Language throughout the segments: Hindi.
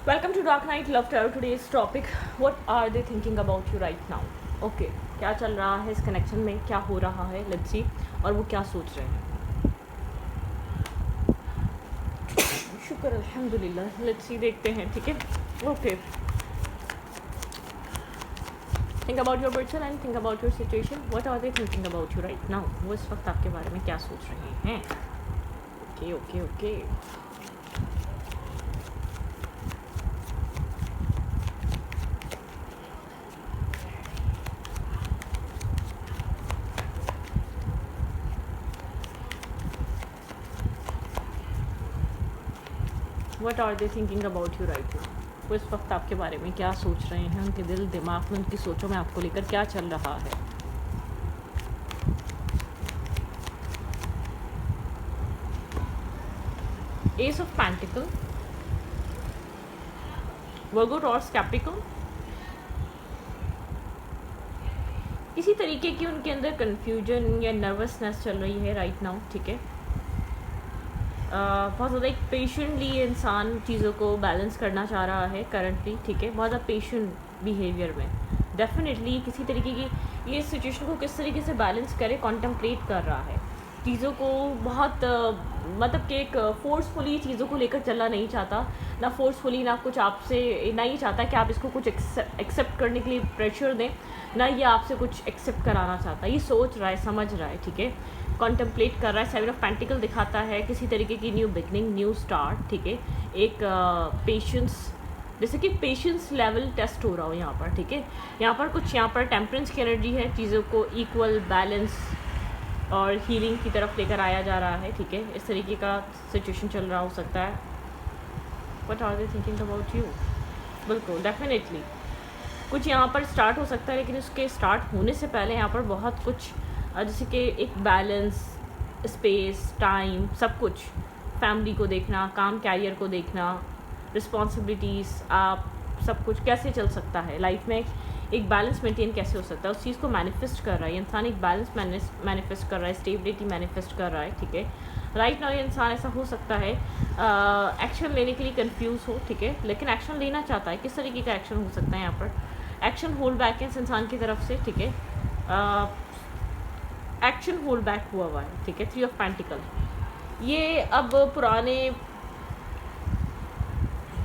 Welcome to Dark Knight Love Tarot. Today's topic: What are they thinking about you right now? Okay, क्या चल रहा है इस कनेक्शन में, क्या हो रहा है, लेट्स सी, और वो क्या सोच रहे हैं. शुक्र अल्हम्दुलिल्लाह. लेट्स सी, देखते हैं. ठीक है. Okay. Think about your person and think about your situation. What are they thinking about you right now? वो इस वक्त आपके बारे में क्या सोच रहे हैं? Okay okay okay. What are they thinking about you right now? वो इस वक्त आपके बारे में क्या सोच रहे हैं, उनके दिल दिमाग में, उनकी सोचों में आपको लेकर क्या चल रहा है. S of pentacle, Virgo, taurus, Capricorn. किसी तरीके की उनके अंदर कन्फ्यूजन या नर्वसनेस चल रही है राइट नाउ. ठीक है. बहुत ज़्यादा एक पेशेंटली इंसान चीज़ों को बैलेंस करना चाह रहा है करंटली. ठीक है. बहुत ज़्यादा पेशेंट बिहेवियर में डेफिनेटली किसी तरीके की ये सिचुएशन को किस तरीके से बैलेंस करे कॉन्टेम्पलेट कर रहा है. चीज़ों को बहुत मतलब कि एक फोर्सफुली चीज़ों को लेकर चलना नहीं चाहता, ना फोर्सफुली, ना कुछ आपसे, ना ही चाहता कि आप इसको कुछ एक्सेप्ट करने के लिए प्रेशर दें, ना ये आपसे कुछ एक्सेप्ट कराना चाहता. ये सोच रहा है, समझ रहा है. ठीक है. कॉन्टेम्पलेट कर रहा है. 7 ऑफ पेंटिकल दिखाता है किसी तरीके की न्यू बिगनिंग, न्यू स्टार्ट. ठीक है. एक पेशेंस, जैसे कि पेशेंस लेवल टेस्ट हो रहा हो यहाँ पर. ठीक है. यहाँ पर कुछ, यहाँ पर टेम्परेंस की एनर्जी है. चीज़ों को इक्वल, बैलेंस और हीलिंग की तरफ लेकर आया जा रहा है. ठीक है. इस तरीके का सिचुएशन चल रहा हो सकता है. What are they thinking about you? बिल्कुल, डेफिनेटली कुछ यहाँ पर स्टार्ट हो सकता है, लेकिन उसके स्टार्ट होने से पहले यहाँ पर बहुत कुछ, जैसे कि एक बैलेंस, स्पेस, टाइम, सब कुछ, फैमिली को देखना, काम कैरियर को देखना, रिस्पॉन्सिबिलिटीज़, आप सब कुछ कैसे चल सकता है लाइफ में, एक बैलेंस मेंटेन कैसे हो सकता है, उस चीज़ को मैनिफेस्ट कर रहा है इंसान. एक बैलेंस मैनिफेस्ट कर रहा है, स्टेबिलिटी मैनिफेस्ट कर रहा है. ठीक है. राइट नाउ ये इंसान, ऐसा हो सकता है एक्शन लेने के लिए कंफ्यूज हो. ठीक है. लेकिन एक्शन लेना चाहता है. किस तरीके का एक्शन हो सकता है यहाँ पर? एक्शन होल्ड बैक है इस इंसान की तरफ से. ठीक है. एक्शन होल्ड बैक हुआ है. ठीक है. 3 ऑफ पेंटिकल, ये अब पुराने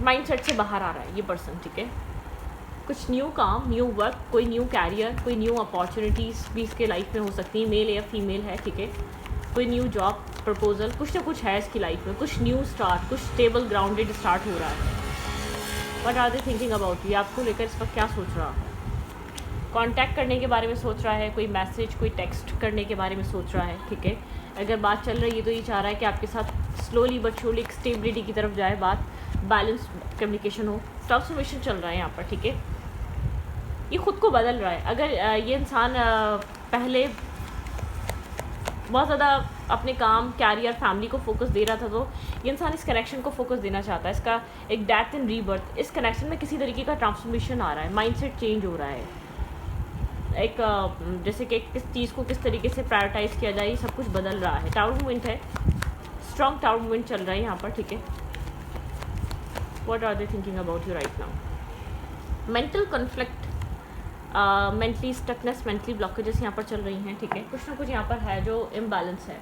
माइंडसेट से बाहर आ रहा है ये पर्सन. ठीक है. कुछ न्यू काम, न्यू वर्क, कोई न्यू कैरियर, कोई न्यू अपॉर्चुनिटीज़ भी इसके लाइफ में हो सकती है, मेल या फीमेल है. ठीक है. कोई न्यू जॉब प्रपोजल, कुछ ना कुछ है इसकी लाइफ में. कुछ न्यू स्टार्ट, कुछ स्टेबल ग्राउंडेड स्टार्ट हो रहा है. What are they thinking about you? आपको लेकर इस वक्त क्या सोच रहा है? कांटेक्ट करने के बारे में सोच रहा है, कोई मैसेज, कोई टेक्स्ट करने के बारे में सोच रहा है. ठीक है. अगर बात चल रही है तो ये चाह रहा है कि आपके साथ स्लोली बट श्योरली एक स्टेबिलिटी की तरफ जाए बात, बैलेंस कम्युनिकेशन हो. ट्रांसफॉर्मेशन चल रहा है यहाँ पर. ठीक है. ये खुद को बदल रहा है. अगर ये इंसान पहले बहुत ज़्यादा अपने काम, कैरियर, फैमिली को फोकस दे रहा था, तो ये इंसान इस कनेक्शन को फोकस देना चाहता है. इसका एक डेथ एंड रीबर्थ, इस कनेक्शन में किसी तरीके का ट्रांसफॉर्मेशन आ रहा है, माइंडसेट चेंज हो रहा है. एक जैसे कि किस चीज़ को किस तरीके से प्रायोरिटाइज किया जाए, ये सब कुछ बदल रहा है. टावर मूवमेंट है, स्ट्रॉन्ग टावर मूवमेंट चल रहा है यहाँ पर. ठीक है. What are they thinking about you right now? Mental conflict, mentally stuckness, mentally blockages यहाँ पर चल रही हैं. ठीक है. कुछ ना कुछ यहाँ पर है जो इम्बैलेंस है.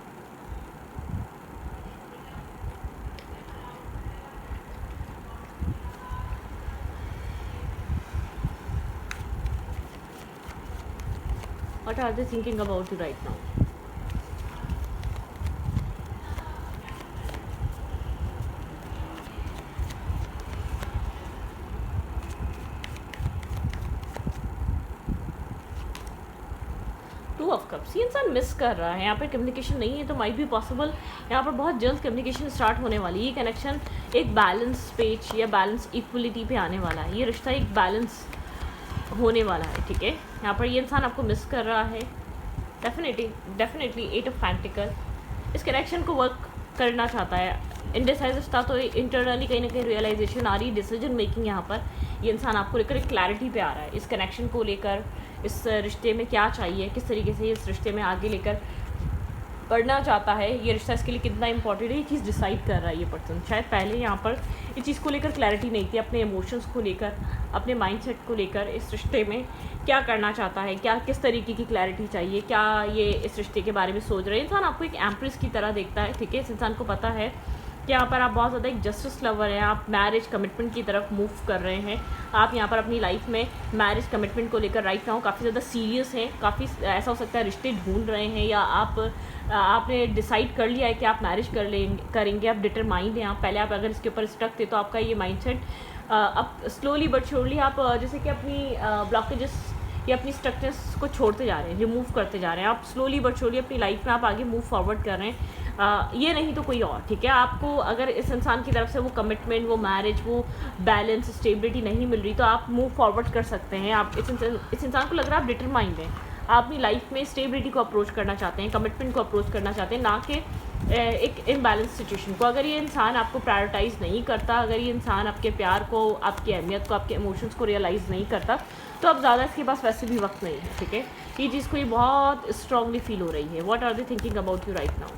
What are they thinking about you right now? Two of cups, ये इंसान मिस कर रहा है. यहाँ पर कम्युनिकेशन नहीं है, तो माइट बी पॉसिबल यहाँ पर बहुत जल्द कम्युनिकेशन स्टार्ट होने वाली है. ये कनेक्शन एक बैलेंस पेज या बैलेंस इक्वलिटी पे आने वाला है. ये रिश्ता एक बैलेंस होने वाला है. ठीक है. यहाँ पर ये इंसान आपको मिस कर रहा है डेफिनेटली. 8 ऑफ पेंटिकल, इस कनेक्शन को वर्क करना चाहता है. इंडिसाइजिव था, तो इंटरनली कहीं ना कहीं रियलाइजेशन आ रही, डिसीजन मेकिंग यहाँ पर ये इंसान आपको लेकर एक क्लैरिटी पे आ रहा है. इस कनेक्शन को लेकर, इस रिश्ते में क्या चाहिए, किस तरीके से इस रिश्ते में आगे लेकर करना चाहता है, ये रिश्ता इसके लिए कितना इंपॉर्टेंट है, ये चीज़ डिसाइड कर रहा है ये पर्सन। शायद पहले यहाँ पर इस चीज़ को लेकर क्लैरिटी नहीं थी, अपने इमोशंस को लेकर, अपने माइंडसेट को लेकर, इस रिश्ते में क्या करना चाहता है, क्या किस तरीके की क्लैरिटी चाहिए, क्या ये इस रिश्ते के बारे में सोच रहे हैं। इंसान आपको एक एम्प्रेस की तरह देखता है, ठीक है। इस इंसान को पता है कि यहाँ पर आप बहुत ज़्यादा एक जस्टिस लवर हैं, आप मैरिज कमिटमेंट की तरफ मूव कर रहे हैं। आप यहाँ पर अपनी लाइफ में मैरिज कमिटमेंट को लेकर राइट नाउ काफ़ी ज़्यादा सीरियस हैं, काफ़ी ऐसा हो सकता है रिश्ते ढूंढ रहे हैं, या आपने डिसाइड कर लिया है कि आप मैरिज करेंगे, आप डिटरमाइंड हैं। आप पहले आप अगर इसके ऊपर स्टक थे तो आपका ये माइंडसेट अब स्लोली बट श्योरली आप जैसे कि अपनी ब्लॉकेजेस या अपनी स्ट्रक्चर्स को छोड़ते जा रहे हैं, रिमूव करते जा रहे हैं। आप स्लोली बट श्योरली अपनी लाइफ में आप आगे मूव फॉरवर्ड कर रहे हैं। ये नहीं तो कोई और, ठीक है। आपको अगर इस इंसान की तरफ से वो कमिटमेंट, वो मैरिज, वो बैलेंस, स्टेबिलिटी नहीं मिल रही तो आप मूव फॉरवर्ड कर सकते हैं। आप इस इंसान को लग रहा है आप डिटरमाइंड हैं, आप अपनी लाइफ में स्टेबिलिटी को अप्रोच करना चाहते हैं, कमिटमेंट को अप्रोच करना चाहते हैं, ना कि एक इम्बैलेंस सिचुएशन को। अगर ये इंसान आपको प्रायोरिटाइज़ नहीं करता, अगर ये इंसान आपके प्यार को, आपकी अहमियत को, आपके इमोशंस को रियलाइज़ नहीं करता, तो अब ज़्यादा इसके पास वैसे भी वक्त नहीं है, ठीक है। ये चीज़ को ये बहुत स्ट्रांगली फील हो रही है। What are they thinking about you right now?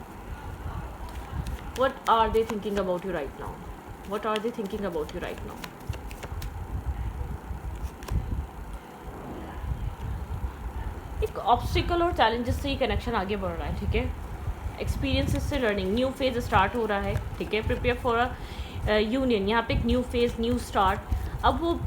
What are they thinking about you right now? What are they thinking about you right now? एक ऑब्स्टिकल और चैलेंजेस से ही कनेक्शन आगे बढ़ रहा है, ठीक है। एक्सपीरियंसेस से लर्निंग, न्यू फेज स्टार्ट हो रहा है, ठीक है। प्रिपेयर फॉर अ यूनियन, यहाँ पे एक न्यू फेज, न्यू स्टार्ट। अब वो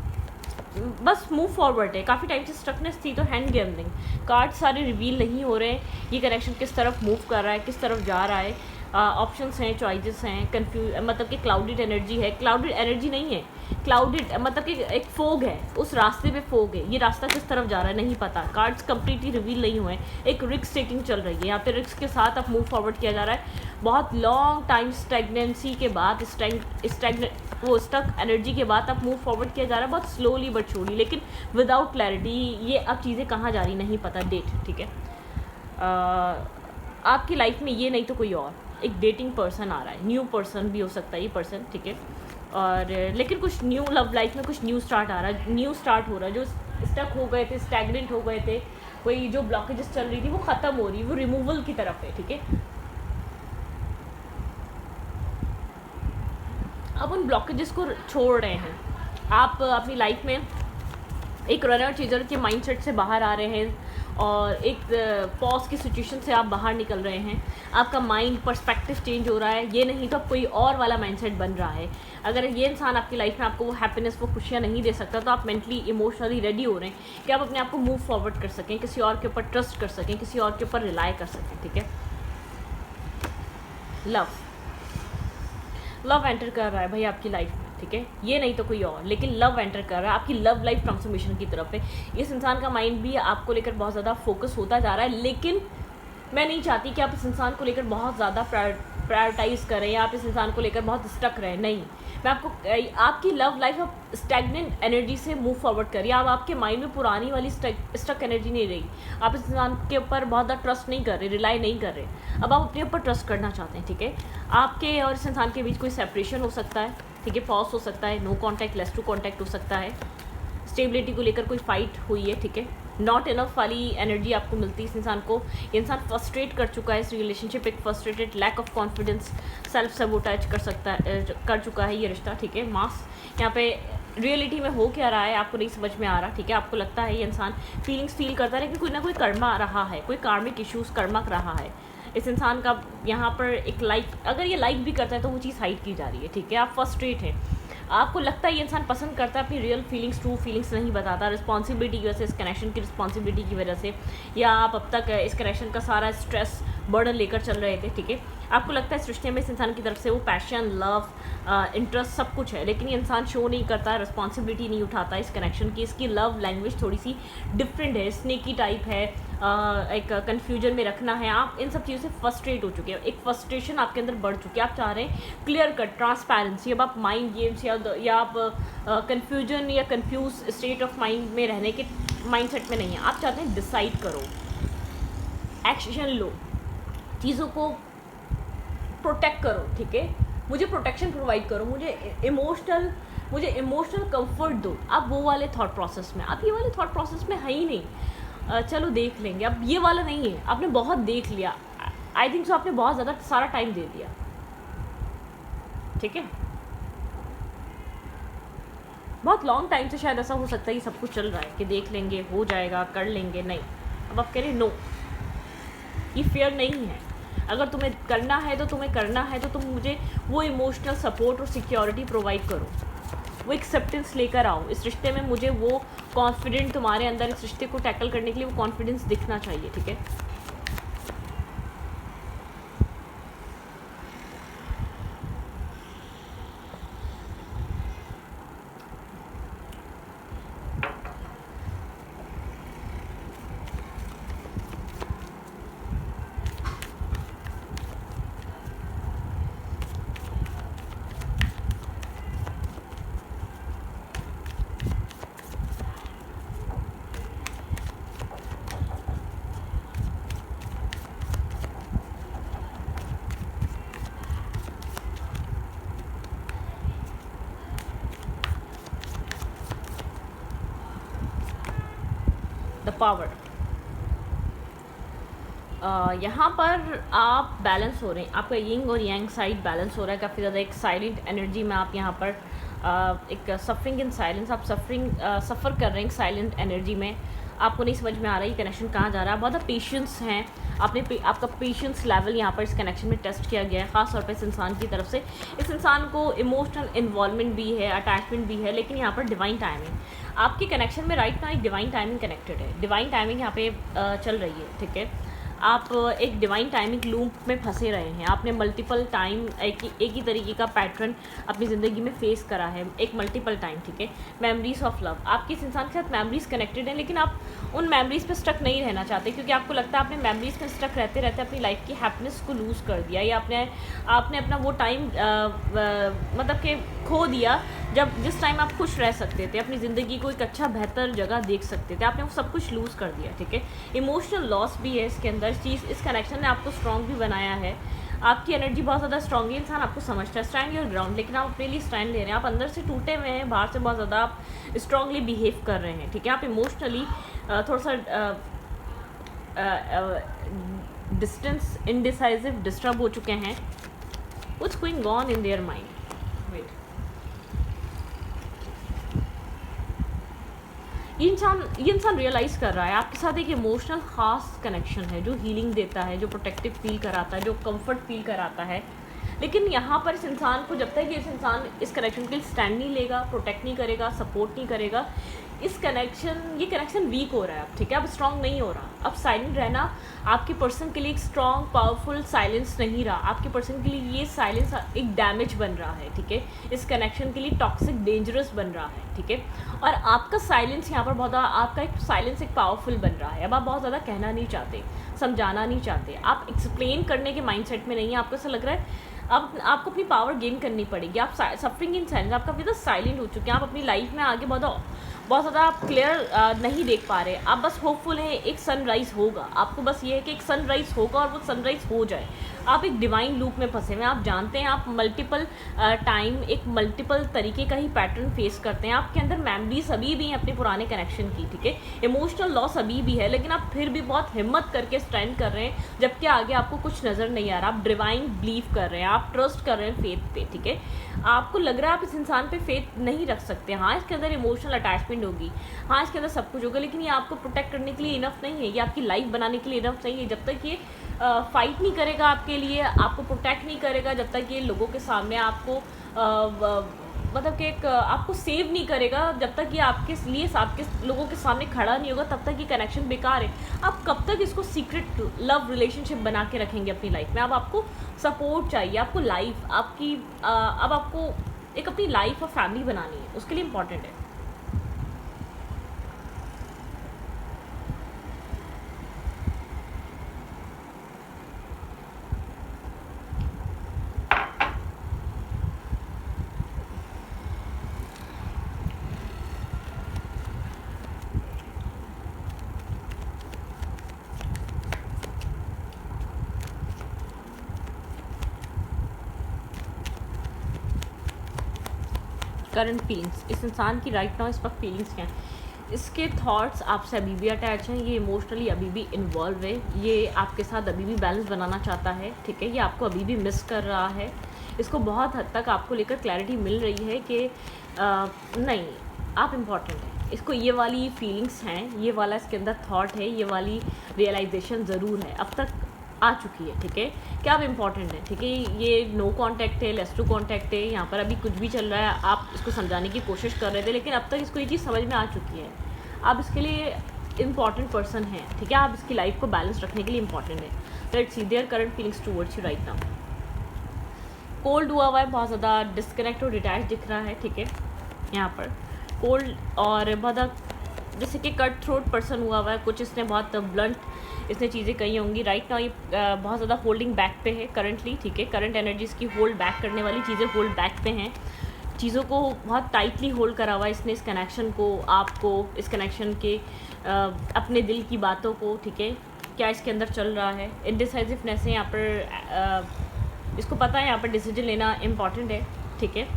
बस मूव फॉरवर्ड है। काफ़ी टाइम से स्ट्रकनेस थी, तो हैंड गैमलिंग, कार्ड सारे रिवील नहीं हो रहे हैं, ये कनेक्शन किस तरफ मूव कर रहा है, किस तरफ जा रहा है। ऑप्शंस हैं, चॉइसेस हैं, कंफ्यूज, मतलब कि क्लाउडेड एनर्जी है। क्लाउडेड एनर्जी नहीं है, क्लाउडेड मतलब कि एक फोग है, उस रास्ते पे फोग है। ये रास्ता किस तरफ जा रहा है नहीं पता, कार्ड्स कंप्लीटली रिवील नहीं हुए हैं। एक रिस्क टेकिंग चल रही है यहाँ पे, रिस्क के साथ अब मूव फॉरवर्ड किया जा रहा है। बहुत लॉन्ग टाइम स्टैग्नेंसी के बाद, स्टक एनर्जी के बाद अब मूव फॉरवर्ड किया जा रहा है, बहुत स्लोली बट श्योरली, लेकिन विदाउट क्लैरिटी। ये अब चीज़ें कहाँ जा रही नहीं पता, डेट, ठीक है। आपकी लाइफ में ये नहीं तो कोई और एक डेटिंग पर्सन आ रहा है, न्यू पर्सन भी हो सकता है ये पर्सन, ठीक है। और लेकिन कुछ न्यू लव लाइफ में कुछ न्यू स्टार्ट आ रहा है, न्यू स्टार्ट हो रहा है। जो स्टक हो गए थे, स्टैग्नेंट हो गए थे, कोई जो ब्लॉकेजेस चल रही थी वो ख़त्म हो रही है, वो रिमूवल की तरफ है, ठीक है। अब उन ब्लॉकेजेस को छोड़ रहे हैं आप, अपनी लाइफ में एक रनर चेजर के माइंडसेट से बाहर आ रहे हैं, और एक पॉज की सिचुएशन से आप बाहर निकल रहे हैं। आपका माइंड पर्सपेक्टिव चेंज हो रहा है, ये नहीं तो अब कोई और वाला माइंडसेट बन रहा है। अगर ये इंसान आपकी लाइफ में आपको वो हैप्पीनेस, वो खुशियाँ नहीं दे सकता, तो आप मेंटली, इमोशनली रेडी हो रहे हैं कि आप अपने आप को मूव फॉरवर्ड कर सकें, किसी और के ऊपर ट्रस्ट कर सकें, किसी और के ऊपर रिलाई कर सकें, ठीक है। लव एंटर कर रहा है भाई आपकी लाइफ में, ठीक है। ये नहीं तो कोई और, लेकिन लव एंटर कर रहा है, आपकी लव लाइफ ट्रांसफॉर्मेशन की तरफ है। इस इंसान का माइंड भी आपको लेकर बहुत ज़्यादा फोकस होता जा रहा है, लेकिन मैं नहीं चाहती कि आप इस इंसान को लेकर बहुत ज़्यादा प्रायोरिटाइज़ करें, या आप इस इंसान को लेकर बहुत स्टक रहें। नहीं, मैं आपकी लव लाइफ आप स्टैग्नेंट एनर्जी से मूव फॉरवर्ड करिए। अब आपके माइंड में पुरानी वाली स्टक एनर्जी नहीं रही, आप इस इंसान के ऊपर बहुत ज़्यादा ट्रस्ट नहीं कर रहे, रिलाई नहीं कर रहे। अब आप अपने ऊपर ट्रस्ट करना चाहते हैं, ठीक है। आपके और इस इंसान के बीच कोई सेपरेशन हो सकता है, ठीक है, पॉज हो सकता है, no contact, less to contact हो सकता है। स्टेबिलिटी को लेकर कोई फाइट हुई है, ठीक है। नॉट इनफ वाली एनर्जी आपको मिलती है इस इंसान को। ये इंसान फ्रस्ट्रेट कर चुका है, इस रिलेशनशिप एक frustrated, lack of confidence, self sabotage कर चुका है ये रिश्ता, ठीक है। मास यहाँ पे रियलिटी में हो क्या रहा है आपको नहीं समझ में आ रहा, ठीक है। आपको लगता है ये इंसान फीलिंग्स फील करता है, लेकिन कोई ना कोई कर्मा रहा है, कोई कार्मिक इश्यूज़ कर्मक रहा है इस इंसान का। यहाँ पर एक लाइक, अगर ये लाइक भी करता है तो वो चीज़ हाइड की जा रही है, ठीक है। आप फ्रस्ट्रेट हैं, आपको लगता है ये इंसान पसंद करता है, अपनी रियल फीलिंग्स, ट्रू फीलिंग्स नहीं बताता, रिस्पॉन्सिबिलिटी की वजह से, इस कनेक्शन की रिस्पॉन्सिबिलिटी की वजह से, या आप अब तक इस कनेक्शन का सारा स्ट्रेस बर्डन लेकर चल रहे थे, ठीक है। आपको लगता है इस रिश्ते में इस इंसान की तरफ से वो पैशन, लव, इंटरेस्ट सब कुछ है, लेकिन ये इंसान शो नहीं करता, रिस्पॉन्सिबिलिटी नहीं उठाता इस कनेक्शन की। इसकी लव लैंग्वेज थोड़ी सी डिफरेंट है, स्नेकी टाइप है, एक कन्फ्यूजन में रखना है। आप इन सब चीज़ों से फ्रस्ट्रेट हो चुके हैं, एक फ्रस्ट्रेशन आपके अंदर बढ़ चुकी है। आप चाह रहे हैं क्लियर कट ट्रांसपेरेंसी। अब आप माइंड गेम्स या आप कन्फ्यूजन या कन्फ्यूज स्टेट ऑफ माइंड में रहने के माइंडसेट में नहीं है। आप चाहते हैं डिसाइड करो, एक्शन लो, चीज़ों को प्रोटेक्ट करो, ठीक है। मुझे प्रोटेक्शन प्रोवाइड करो, मुझे इमोशनल कंफर्ट दो। आप वो वाले थॉट प्रोसेस में, आप ये वाले थॉट प्रोसेस में है ही नहीं। चलो देख लेंगे, अब ये वाला नहीं है, आपने बहुत देख लिया। आई थिंक सो आपने बहुत ज़्यादा सारा टाइम दे दिया, ठीक है। बहुत लॉन्ग टाइम से शायद ऐसा हो सकता है कि सब कुछ चल रहा है कि देख लेंगे, हो जाएगा, कर लेंगे, नहीं। अब आप कह रहे नो, ये फेयर नहीं है। अगर तुम्हें करना है तो तुम्हें करना है तो तुम मुझे वो इमोशनल सपोर्ट और सिक्योरिटी प्रोवाइड करो, वो एक्सेप्टेंस लेकर आओ इस रिश्ते में। मुझे वो कॉन्फिडेंट तुम्हारे अंदर इस रिश्ते को टैकल करने के लिए वो कॉन्फिडेंस दिखना चाहिए, ठीक है। द पावर, यहाँ पर आप बैलेंस हो रहे हैं, आपका यिंग और यांग साइड बैलेंस हो रहा है काफ़ी ज़्यादा। एक साइलेंट एनर्जी में आप यहाँ पर एक सफरिंग इन साइलेंस, आप सफ़र कर रहे हैं साइलेंट एनर्जी में। आपको नहीं समझ में आ रहा है कनेक्शन कहाँ जा रहा है। बहुत पेशेंस हैं, आपका पेशेंस लेवल यहाँ पर इस कनेक्शन में टेस्ट किया गया है, ख़ास तौर पर इस इंसान की तरफ से। इस इंसान को इमोशनल इन्वॉल्वमेंट भी है, अटैचमेंट भी है, लेकिन यहाँ पर डिवाइन टाइमिंग आपके कनेक्शन में राइट ना एक डिवाइन टाइमिंग कनेक्टेड है। डिवाइन टाइमिंग यहाँ पे चल रही है, ठीक है। आप एक डिवाइन टाइमिंग लूप में फंसे रहे हैं। आपने मल्टीपल टाइम एक ही तरीके का पैटर्न अपनी ज़िंदगी में फेस करा है, एक मल्टीपल टाइम, ठीक है। मेमोरीज ऑफ लव, आपकी इस इंसान के साथ मेमोरीज कनेक्टेड हैं, लेकिन आप उन मेमोरीज पे स्टक नहीं रहना चाहते, क्योंकि आपको लगता है आपने मेमोरीज में स्टक रहते रहते अपनी लाइफ की हैप्पीनेस को लूज़ कर दिया, या आपने अपना वो टाइम मतलब कि खो दिया जब जिस टाइम आप खुश रह सकते थे, अपनी ज़िंदगी को एक अच्छा बेहतर जगह देख सकते थे, आपने वो सब कुछ लूज़ कर दिया, ठीक है। इमोशनल लॉस भी है इसके अंदर। चीज़ इस कनेक्शन ने आपको स्ट्रॉन्ग भी बनाया है, आपकी एनर्जी बहुत ज़्यादा स्ट्रॉन्ग है, इंसान आपको समझता है, स्टैंड योर ग्राउंड, लेकिन आप अपने लिए स्टैंड ले रहे हैं। आप अंदर से टूटे हुए हैं, बाहर से बहुत ज़्यादा आप स्ट्रांगली बिहेव कर रहे हैं, ठीक है। आप इमोशनली थोड़ा सा डिस्टेंस, इनडिसाइसिव, डिस्टर्ब हो चुके हैं। What's going on in their mind? Wait, ये इंसान रियलाइज़ कर रहा है आपके साथ एक इमोशनल ख़ास कनेक्शन है, जो हीलिंग देता है, जो प्रोटेक्टिव फील कराता है, जो कंफर्ट फील कराता है। लेकिन यहाँ पर इस इंसान को, जब तक ये इस इंसान इस कनेक्शन के लिए स्टैंड नहीं लेगा, प्रोटेक्ट नहीं करेगा, सपोर्ट नहीं करेगा, ये कनेक्शन वीक हो रहा है अब, ठीक है। अब स्ट्रॉन्ग नहीं हो रहा। अब साइलेंट रहना आपके पर्सन के लिए एक स्ट्रॉन्ग पावरफुल साइलेंस नहीं रहा, आपके पर्सन के लिए ये साइलेंस एक डैमेज बन रहा है, ठीक है। इस कनेक्शन के लिए टॉक्सिक, डेंजरस बन रहा है, ठीक है। और आपका साइलेंस यहाँ पर बहुत, आपका एक साइलेंस एक पावरफुल बन रहा है। अब आप बहुत ज़्यादा कहना नहीं चाहते, समझाना नहीं चाहते, आप एक्सप्लेन करने के माइंडसेट में नहीं है। आपको ऐसा लग रहा है अब आपको अपनी पावर गेन करनी पड़ेगी। आप सफरिंग इन साइलेंस, आप काफ़ी ज़्यादा साइलेंट हो चुके हैं। आप अपनी लाइफ में आगे बहुत ज़्यादा आप क्लियर नहीं देख पा रहे। आप बस होपफुल हैं एक सनराइज़ होगा, आपको बस ये है कि एक सनराइज़ होगा और वो सनराइज़ हो जाए। आप एक डिवाइन लूप में फंसे हुए हैं। आप जानते हैं आप मल्टीपल टाइम एक मल्टीपल तरीके का ही पैटर्न फेस करते हैं। आपके अंदर मेमोरीज अभी भी हैं अपने पुराने कनेक्शन की, ठीक है। इमोशनल लॉस अभी भी है, लेकिन आप फिर भी बहुत हिम्मत करके स्टैंड कर रहे हैं, जबकि आगे आपको कुछ नज़र नहीं आ रहा। आप डिवाइन बिलीव कर रहे हैं, आप ट्रस्ट कर रहे हैं फेथ पे, ठीक है। आपको लग रहा है आप इस इंसान पे फेथ नहीं रख सकते। हाँ, इसके अंदर इमोशनल अटैचमेंट होगी, हाँ इसके अंदर सब कुछ होगा, लेकिन ये आपको प्रोटेक्ट करने के लिए इनफ नहीं है, ये आपकी लाइफ बनाने के लिए इनफ नहीं है। जब तक ये फाइट नहीं करेगा आपके लिए, आपको प्रोटेक्ट नहीं करेगा, जब तक ये लोगों के सामने आपको मतलब कि एक आपको सेव नहीं करेगा, जब तक ये आपके लिए आपके लोगों के सामने खड़ा नहीं होगा, तब तक ये कनेक्शन बेकार है। आप कब तक इसको सीक्रेट लव रिलेशनशिप बना के रखेंगे अपनी लाइफ में? अब आपको सपोर्ट चाहिए, आपको लाइफ आपकी अब आपको एक अपनी लाइफ और फैमिली बनानी है, उसके लिए इम्पॉर्टेंट है। करंट फीलिंग्स, इस इंसान की राइट नाउ इस वक्त फीलिंग्स क्या हैं? इसके थॉट्स आपसे अभी भी अटैच हैं, ये इमोशनली अभी भी इन्वॉल्व है, ये आपके साथ अभी भी बैलेंस बनाना चाहता है, ठीक है, ये आपको अभी भी मिस कर रहा है। इसको बहुत हद तक आपको लेकर क्लैरिटी मिल रही है कि नहीं, आप इम्पॉर्टेंट हैं। इसको ये वाली फीलिंग्स हैं, ये वाला इसके अंदर थॉट है, ये वाली रियलाइजेशन ज़रूर है, अब तक आ चुकी है, ठीक है, कि आप इम्पॉर्टेंट हैं, ठीक है। ये नो कांटेक्ट है, लेस टू कांटेक्ट है, यहाँ पर अभी कुछ भी चल रहा है, आप इसको समझाने की कोशिश कर रहे थे, लेकिन अब तक इसको ये चीज़ समझ में आ चुकी है, आप इसके लिए इम्पॉर्टेंट पर्सन हैं, ठीक है, आप इसकी लाइफ को बैलेंस रखने के लिए इम्पॉर्टेंट है। Let's see their current feelings towards you right now. Cold हुआ हुआ है, बहुत ज़्यादा डिस्कनेक्ट और डिटैच दिख रहा है, ठीक है, यहाँ पर कोल्ड और बहुत जैसे कि कट थ्रोट पर्सन हुआ हुआ है, कुछ इसने बहुत ब्लंट इसने चीज़ें कही होंगी राइट नाउ। ये बहुत ज़्यादा होल्डिंग बैक पे है करंटली, ठीक है, करंट एनर्जीज़ की होल्ड बैक करने वाली चीज़ें होल्ड बैक पे हैं, चीज़ों को बहुत टाइटली होल्ड करा हुआ है इसने, इस कनेक्शन को, आपको, इस कनेक्शन के अपने दिल की बातों को, ठीक है, क्या इसके अंदर चल रहा है। इनडिसाइसिवनेस है यहाँ पर, इसको पता है यहाँ पर डिसीजन लेना इम्पॉर्टेंट है, ठीक है,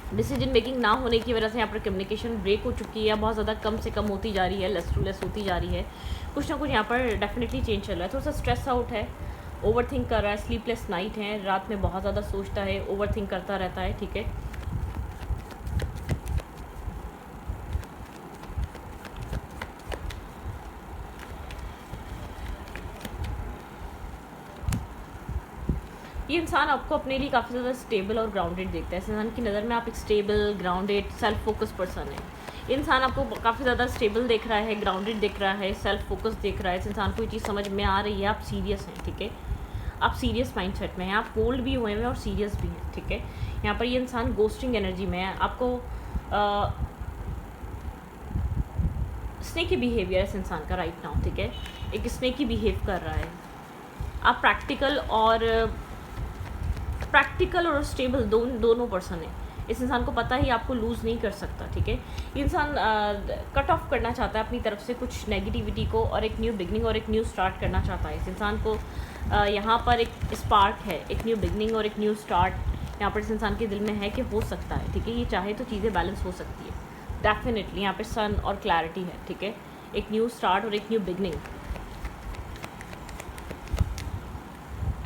डिसीजन मेकिंग ना होने की वजह से यहाँ पर कम्युनिकेशन ब्रेक हो चुकी है, बहुत ज़्यादा कम से कम होती जा रही है, लेस टू लेस होती जा रही है, कुछ ना कुछ यहाँ पर डेफिनेटली चेंज चल रहा है। थोड़ा सा स्ट्रेस आउट है, ओवर थिंक कर रहा है, स्लीपलेस नाइट है, रात में बहुत ज़्यादा सोचता है, ओवर थिंक करता रहता है, ठीक है। ये इंसान आपको अपने लिए काफ़ी ज़्यादा स्टेबल और ग्राउंडेड देखता है। इस इंसान की नज़र में आप एक stable, grounded, self focus person है। ये इंसान आपको काफ़ी ज़्यादा स्टेबल देख रहा है, ग्राउंडेड देख रहा है, सेल्फ फोकस देख रहा है। इस इंसान को ये चीज़ समझ में आ रही है, आप सीरियस हैं, ठीक है, आप सीरियस माइंडसेट में हैं, आप कोल्ड भी हुए हैं और सीरियस भी हैं, ठीक है। यहाँ पर ये इंसान गोस्टिंग एनर्जी में है, आपको स्नेकी बिहेवियर है इस इंसान का राइट नाउ, ठीक है, एक स्नेकी बिहेव कर रहा है। आप प्रैक्टिकल और स्टेबल दोनों पर्सन है। इस इंसान को पता ही आपको लूज़ नहीं कर सकता, ठीक है। ये इंसान कट ऑफ करना चाहता है अपनी तरफ से कुछ नेगेटिविटी को और एक न्यू बिगनिंग और एक न्यू स्टार्ट करना चाहता है। इस इंसान को यहाँ पर एक स्पार्क है, एक न्यू बिगनिंग और एक न्यू स्टार्ट यहाँ पर इस इंसान के दिल में है कि हो सकता है, ठीक है, ये चाहे तो चीज़ें बैलेंस हो सकती है डेफिनेटली। यहाँ पर सन और क्लैरिटी है, ठीक है, एक न्यू स्टार्ट और एक न्यू बिगनिंग।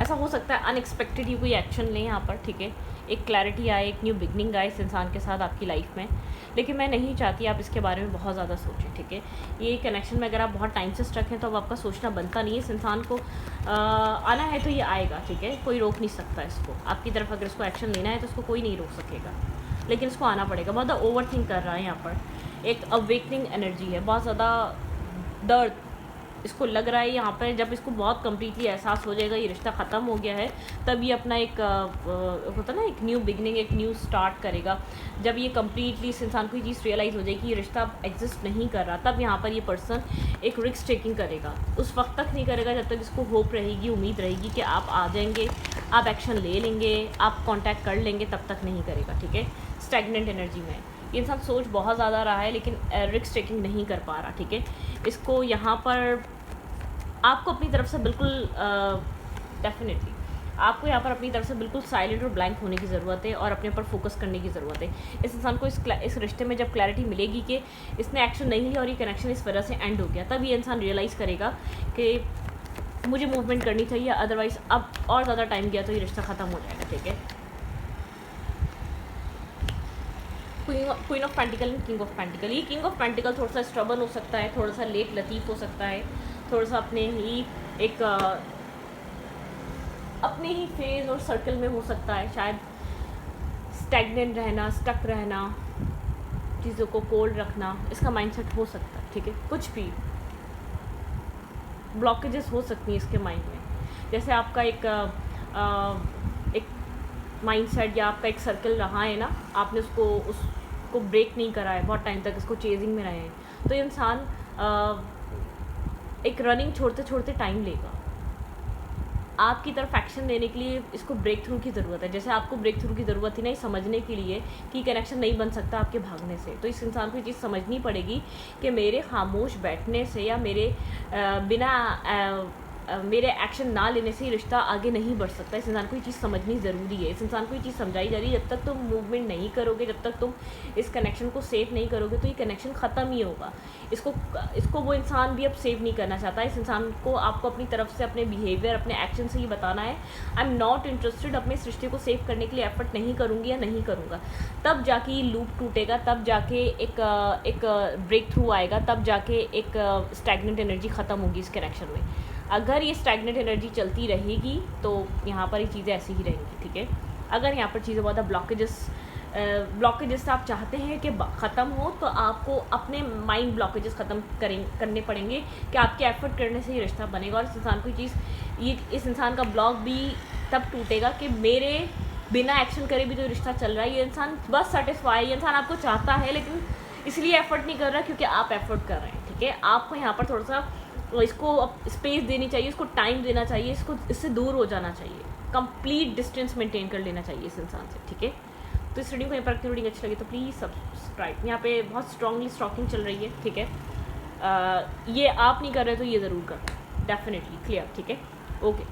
ऐसा हो सकता है अनएक्सपेक्टेड ही कोई एक्शन लें यहाँ पर, ठीक है, एक क्लैरिटी आए, एक न्यू बिगनिंग आए इस इंसान के साथ आपकी लाइफ में। लेकिन मैं नहीं चाहती आप इसके बारे में बहुत ज़्यादा सोचें, ठीक है। ये कनेक्शन में अगर आप बहुत टाइम से स्ट्रक हैं तो अब आपका सोचना बनता नहीं है। इस इंसान को आना है तो ये आएगा, ठीक है, कोई रोक नहीं सकता इसको। आपकी तरफ अगर इसको एक्शन लेना है तो इसको कोई नहीं रोक सकेगा, लेकिन इसको आना पड़ेगा। बहुत ज़्यादा ओवर थिंक कर रहा है यहाँ पर, एक अवेकनिंग एनर्जी है, बहुत ज़्यादा दर्द इसको लग रहा है यहाँ पर। जब इसको बहुत कम्प्लीटली एहसास हो जाएगा ये रिश्ता ख़त्म हो गया है, तब ये अपना एक होता ना, एक न्यू बिगनिंग, एक न्यू स्टार्ट करेगा। जब ये कम्प्लीटली इस इंसान को ये चीज़ रियलाइज़ हो जाएगी ये रिश्ता एग्जिस्ट नहीं कर रहा, तब यहाँ पर ये पर्सन एक रिस्क टेकिंग करेगा। उस वक्त तक नहीं करेगा जब तक इसको होप रहेगी, उम्मीद रहेगी कि आप आ जाएंगे, आप एक्शन ले लेंगे, आप कॉन्टैक्ट कर लेंगे, तब तक नहीं करेगा, ठीक है। स्टैग्नेंट एनर्जी में ये इंसान सोच बहुत ज़्यादा रहा है लेकिन रिस्क टेकिंग नहीं कर पा रहा, ठीक है। इसको यहाँ पर आपको अपनी तरफ से बिल्कुल डेफिनेटली आपको यहाँ पर अपनी तरफ से बिल्कुल साइलेंट और ब्लैंक होने की ज़रूरत है और अपने ऊपर फोकस करने की ज़रूरत है। इस इंसान को इस रिश्ते में जब क्लैरिटी मिलेगी कि इसने एक्शन नहीं लिया और ये कनेक्शन इस वजह से एंड हो गया, तब ये इंसान रियलाइज़ करेगा कि मुझे मूवमेंट करनी चाहिए, अदरवाइज़ अब और ज़्यादा टाइम गया तो ये रिश्ता ख़त्म हो जाएगा, ठीक है। Queen of pentacle and king of pentacle. ये किंग ऑफ पेंटिकल थोड़ा सा स्ट्रबल हो सकता है, थोड़ा सा लेट लतीफ़ हो सकता है, थोड़ा सा अपने ही एक अपने ही फेज और सर्कल में हो सकता है, शायद स्टैग्नेंट रहना, स्टक रहना, चीज़ों को कोल्ड रखना, इसका माइंडसेट हो सकता है, ठीक है। कुछ भी ब्लॉकेजेस हो सकती हैं इसके माइंड में, जैसे आपका एक माइंडसेट या आपका एक सर्कल रहा है ना, आपने उसको ब्रेक नहीं करा है, बहुत टाइम तक इसको चेजिंग में रहे हैं, तो ये इंसान एक रनिंग छोड़ते छोड़ते टाइम लेगा। आपकी तरफ एक्शन लेने के लिए इसको ब्रेक थ्रू की ज़रूरत है, जैसे आपको ब्रेक थ्रू की ज़रूरत थी ना, समझने के लिए कि कनेक्शन नहीं बन सकता आपके भागने से। तो इस इंसान को ये चीज़ समझनी पड़ेगी कि मेरे खामोश बैठने से या मेरे बिना मेरे एक्शन ना लेने से ही रिश्ता आगे नहीं बढ़ सकता। इस इंसान को ये चीज़ समझनी ज़रूरी है, इस इंसान को ये चीज़ समझाई जा रही है। जब तक तुम मूवमेंट नहीं करोगे, जब तक तुम इस कनेक्शन को सेव नहीं करोगे, तो ये कनेक्शन ख़त्म ही होगा। इसको वो इंसान भी अब सेव नहीं करना चाहता। इस इंसान को आपको अपनी तरफ से, अपने बिहेवियर, अपने एक्शन से ये बताना है, आई एम नॉट इंटरेस्टेड, अपने इस रिश्ते को सेव करने के लिए एफर्ट नहीं करूँगी या नहीं करूँगा। तब जाके ये लूप टूटेगा, तब जाके एक ब्रेक थ्रू आएगा, तब जाके एक स्टैग्नेंट एनर्जी ख़त्म होगी इस कनेक्शन में। अगर ये स्टैग्नेंट एनर्जी चलती रहेगी तो यहाँ पर ये चीज़ें ऐसी ही रहेंगी, ठीक है। अगर यहाँ पर चीज़ें बहुत ब्लॉकेजेस आप चाहते हैं कि ख़त्म हो, तो आपको अपने माइंड ब्लॉकेजेस ख़त्म करने पड़ेंगे कि आपके एफर्ट करने से ही रिश्ता बनेगा। और इस इंसान को इस इंसान का ब्लॉक भी तब टूटेगा कि मेरे बिना एक्शन करे भी जो रिश्ता चल रहा है, ये इंसान बस सेटिस्फाई, ये इंसान आपको चाहता है लेकिन इसलिए एफर्ट नहीं कर रहा क्योंकि आप एफर्ट कर रहे हैं, ठीक है। आपको यहाँ पर थोड़ा सा इसको स्पेस देनी चाहिए, इसको टाइम देना चाहिए, इससे दूर हो जाना चाहिए, कंप्लीट डिस्टेंस मेंटेन कर लेना चाहिए इस इंसान से, ठीक है। तो इस रीडिंग को यहाँ पर रखते रीडिंग अच्छी लगी तो प्लीज़ सब्सक्राइब। यहाँ पे बहुत स्ट्रांगली स्टॉकिंग चल रही है, ठीक है। ये आप नहीं कर रहे तो ये ज़रूर कर, डेफिनेटली क्लियर, ठीक है। ओके।